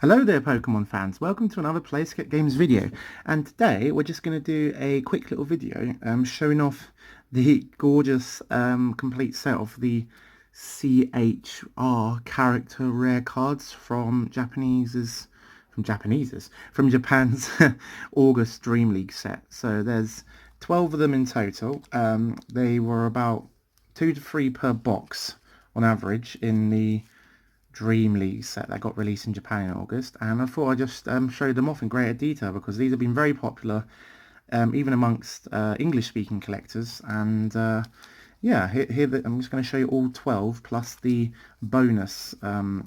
Hello there Pokemon fans, welcome to another PlaySkape Games video, and today we're just going to do a quick little video showing off the gorgeous complete set of the CHR Character Rare cards from Japan's August Dream League set. So there's 12 of them in total. They were about 2 to 3 per box on average in the Dream League set that got released in Japan in August, and I thought I'd just show them off in greater detail because these have been very popular even amongst English-speaking collectors. And yeah, I'm just going to show you all 12 plus the bonus,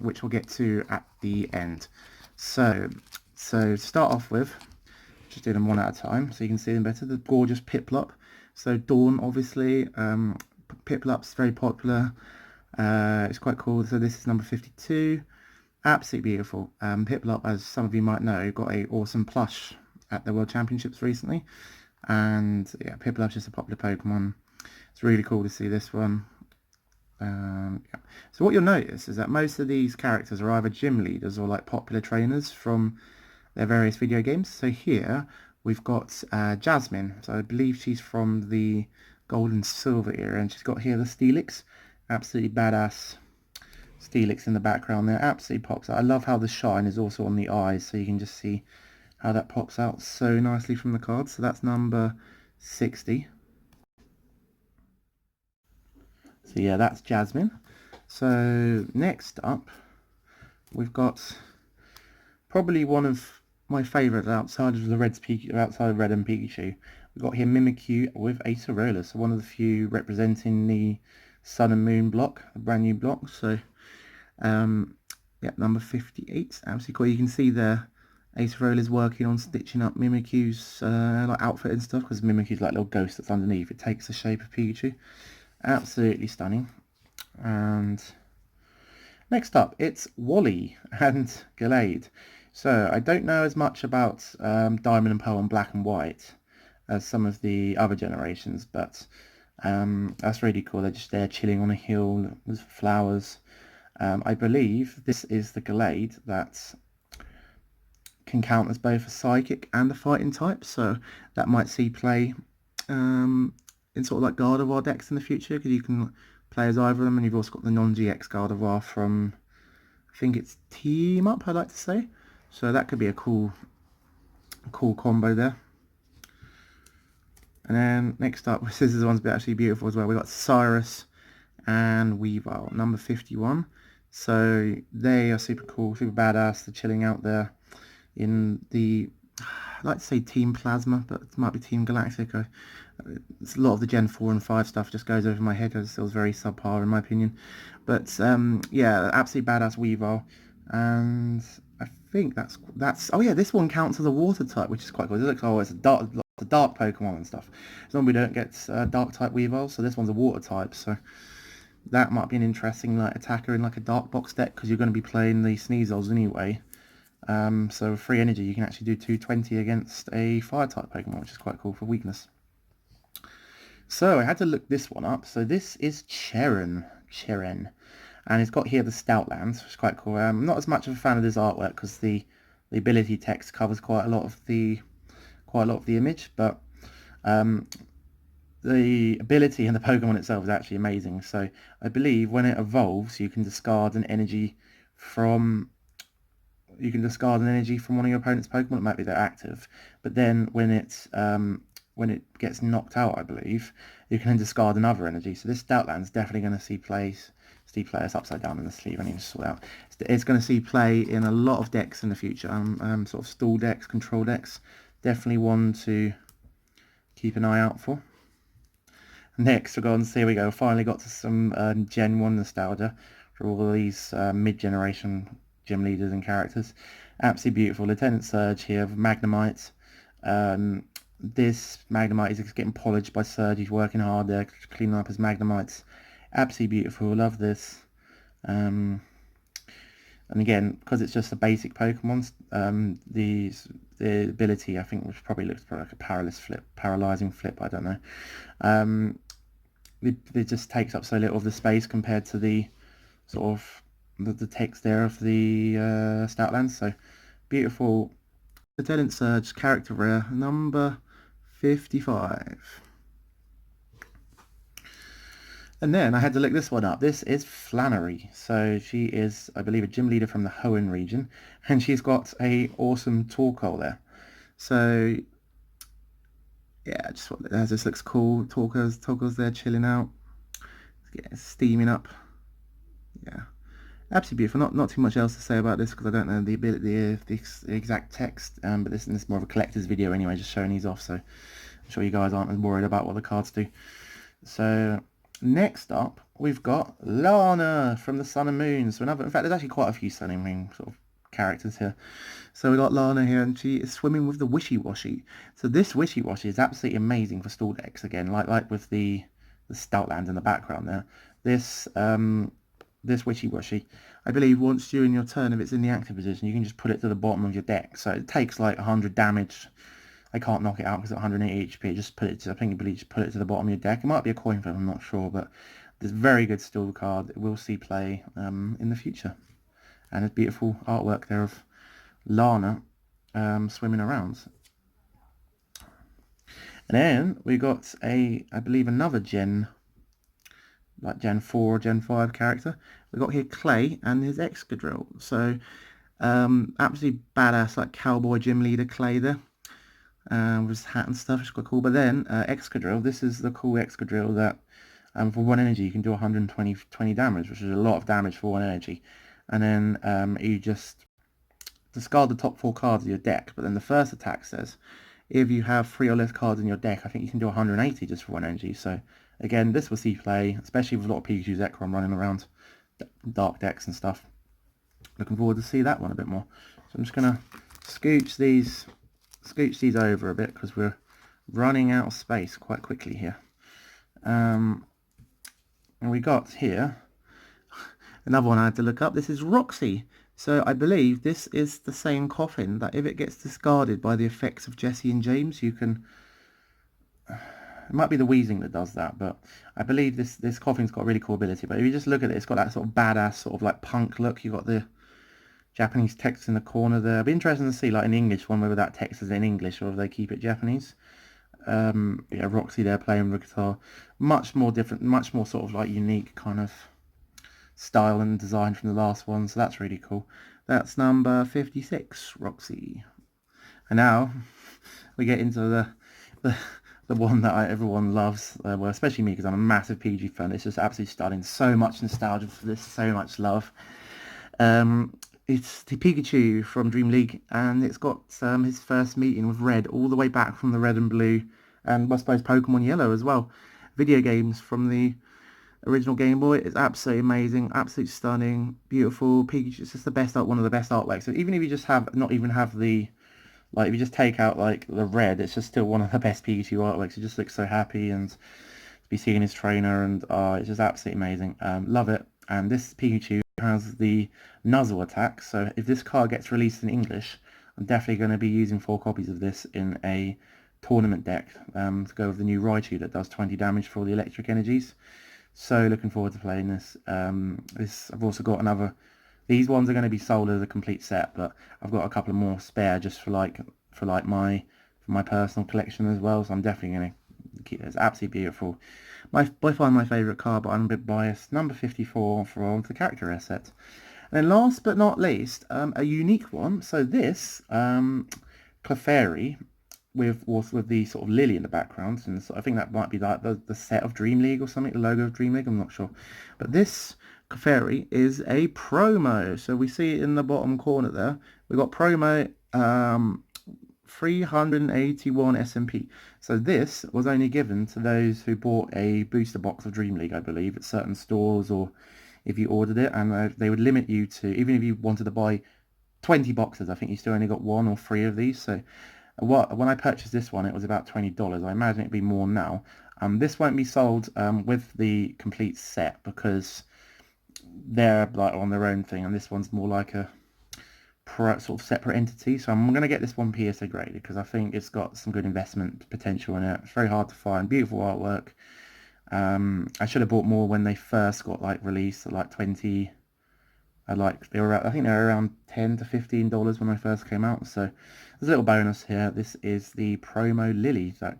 which we'll get to at the end. So to start off with, just do them one at a time so you can see them better. The gorgeous Piplup. So Dawn, obviously, Piplup's very popular. It's quite cool. So this is number 52. Absolutely beautiful. Piplup, as some of you might know, got a awesome plush at the World Championships recently. And yeah, Piplup's just a popular Pokemon. It's really cool to see this one. Yeah. So what you'll notice is that most of these characters are either gym leaders or like popular trainers from their various video games. So here we've got Jasmine. So I believe she's from the Gold and Silver era, and she's got here the Steelix. Absolutely badass Steelix in the background there. Absolutely pops out. I love how the shine is also on the eyes, so you can just see how that pops out so nicely from the card. So that's number 60. So yeah, that's Jasmine. So next up, we've got probably one of my favourite outside of Red and Pikachu. We've got here Mimikyu with Acerola, so one of the few representing the Sun and Moon block, a brand new block. So yeah, number 58. Absolutely cool. You can see there Acerola's working on stitching up Mimikyu's like outfit and stuff, because Mimikyu's like a little ghost that's underneath. It takes the shape of Pikachu. Absolutely stunning. And next up, it's Wally and Gallade. So I don't know as much about Diamond and Pearl and Black and White as some of the other generations, but that's really cool. They're just there chilling on a hill with flowers. I believe this is the Gallade that can count as both a psychic and a fighting type, so that might see play in sort of like Gardevoir decks in the future, because you can play as either of them. And you've also got the non-GX Gardevoir from, I think it's Team Up, I'd like to say. So that could be a cool combo there. And then next up, this is the one's actually beautiful as well. We got Cyrus and Weavile, number 51. So they are super cool, super badass. They're chilling out there in the, I'd like to say Team Plasma, but it might be Team Galactic. It's a lot of the Gen 4 and 5 stuff just goes over my head, because it feels very subpar in my opinion. But yeah, absolutely badass Weavile. And I think that's oh yeah, this one counts as a water type, which is quite cool. It looks, oh, it's a dark Pokemon and stuff. As long as we don't get dark type Weavile, so this one's a water type, so that might be an interesting like attacker in like a dark box deck, because you're going to be playing the Sneasels anyway. So with free energy you can actually do 220 against a fire type Pokemon, which is quite cool for weakness. So I had to look this one up. So this is Sharon, and it's got here the Stoutlands, which is quite cool. I'm not as much of a fan of this artwork because the ability text covers quite a lot of the image, but the ability and the Pokemon itself is actually amazing. So I believe when it evolves, you can discard an energy from one of your opponent's Pokemon. It might be they're active, but then when it gets knocked out, I believe you can discard another energy. So this Stoutland's definitely going to see play. It's upside down in the sleeve. I need to sort out. It's going to see play in a lot of decks in the future. Sort of stall decks, control decks. Definitely one to keep an eye out for. Next, we'll go on. Here we go. Finally got to some Gen 1 nostalgia for all these mid-generation gym leaders and characters. Absolutely beautiful. Lieutenant Surge here with Magnemite. This Magnemite is getting polished by Surge. He's working hard there, cleaning up his Magnemites. Absolutely beautiful. Love this. And again, because it's just a basic Pokemon, the ability, I think, which probably looks like a paralyzing flip. I don't know. It just takes up so little of the space compared to the sort of the text there of the Stoutlands. So beautiful. Lieutenant Surge character rare number 55. And then I had to look this one up. This is Flannery. So she is, I believe, a gym leader from the Hoenn region, and she's got a awesome Torkoal there. So yeah, this looks cool. Torkoal's there chilling out, steaming up. Yeah, absolutely beautiful. Not too much else to say about this because I don't know the exact text. But this is more of a collector's video anyway, just showing these off. So I'm sure you guys aren't as worried about what the cards do. So next up, we've got Lana from the Sun and Moon. So in fact, there's actually quite a few Sun and Moon sort of characters here. So we got Lana here, and she is swimming with the Wishy-Washy. So this Wishy-Washy is absolutely amazing for stall decks. Again, like with the Stoutlands in the background there. This Wishy-Washy, I believe, once during your turn, if it's in the active position, you can just put it to the bottom of your deck. So it takes like 100 damage. I can't knock it out because it's 180 HP. Just put it to, I think you believe, just put it to the bottom of your deck. It might be a coin flip, I'm not sure, but this very good stall card. It will see play in the future. And there's beautiful artwork there of Lana swimming around. And then we got I believe, another Gen 4 or Gen 5 character. We got here Clay and his Excadrill. So absolutely badass, like cowboy gym leader Clay there. With his hat and stuff, it's quite cool. But then Excadrill, this is the cool Excadrill that for 1 energy you can do 120 damage, which is a lot of damage for 1 energy. And then you just discard the top 4 cards of your deck. But then the first attack says, if you have 3 or less cards in your deck, I think you can do 180 just for 1 energy. So again, this will see play, especially with a lot of Pikachu Zekrom running around dark decks and stuff. Looking forward to see that one a bit more. So I'm just gonna scooch these over a bit because we're running out of space quite quickly here. And we got here another one I had to look up. This is Roxy. So I believe this is the same coffin that if it gets discarded by the effects of Jesse and James, you can... It might be the Weezing that does that, but I believe this coffin's got a really cool ability. But if you just look at it, it's got that sort of badass sort of like punk look. You've got the Japanese text in the corner there. It'd be interesting to see, like, in English one, whether that text is in English or if they keep it Japanese. Yeah, Roxy there playing the guitar. Much more different, much more sort of like unique kind of style and design from the last one, so that's really cool. That's number 56, Roxy. And now we get into the one that everyone loves, well, especially me because I'm a massive PG fan. It's just absolutely stunning. So much nostalgia for this, so much love. It's the Pikachu from Dream League, and it's got his first meeting with Red all the way back from the Red and Blue, and I suppose Pokemon Yellow as well. Video games from the original Game Boy. It's absolutely amazing, absolutely stunning, beautiful. Pikachu, it's just the best one of the best artworks. So even if you just not even have the, like, if you just take out like the Red, it's just still one of the best Pikachu artworks. It just looks so happy, and to be seeing his trainer, and it's just absolutely amazing. Love it. And this Pikachu has the Nuzzle attack, so if this card gets released in English, I'm definitely going to be using 4 copies of this in a tournament deck to go with the new Raichu that does 20 damage for all the electric energies. So looking forward to playing this. I've also got another. These ones are going to be sold as a complete set, but I've got a couple more spare just for my personal collection as well. So I'm definitely going to keep it. It's absolutely beautiful. By far my favourite card, but I'm a bit biased. Number 54 from the character rare set. And then last but not least, a unique one. So this Clefairy with the sort of lily in the background, and so I think that might be like the set of Dream League or something, the logo of Dream League, I'm not sure. But this Clefairy is a promo. So we see it in the bottom corner there. We've got promo 381 SMP. So this was only given to those who bought a booster box of Dream League, I believe, at certain stores, or if you ordered it, and they would limit you to, even if you wanted to buy 20 boxes, I think you still only got 1 or 3 of these. So when I purchased this one, it was about $20. I imagine it'd be more now. This won't be sold with the complete set because they're like on their own thing, and this one's more like a sort of separate entity. So I'm going to get this one PSA graded because I think it's got some good investment potential in it. It's very hard to find, beautiful artwork. I should have bought more when they first got like released at like 20, I think they were around $10 to $15 when they first came out. So there's a little bonus here. This is the promo Lily that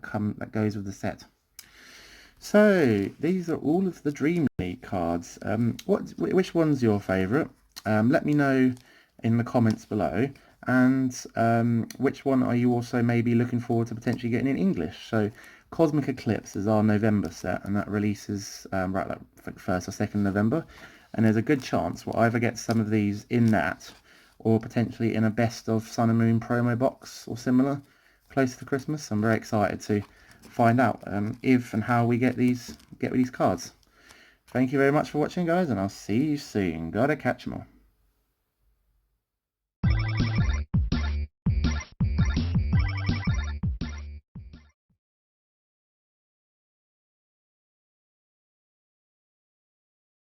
goes with the set. So these are all of the Dream League cards. Which one's your favourite? Let me know in the comments below. And which one are you also maybe looking forward to potentially getting in English? So Cosmic Eclipse is our November set, and that releases right like 1st or 2nd November. And there's a good chance we'll either get some of these in that, or potentially in a Best of Sun and Moon promo box or similar close to Christmas. I'm very excited to find out if and how we get these cards. Thank you very much for watching, guys, and I'll see you soon. Gotta catch 'em all.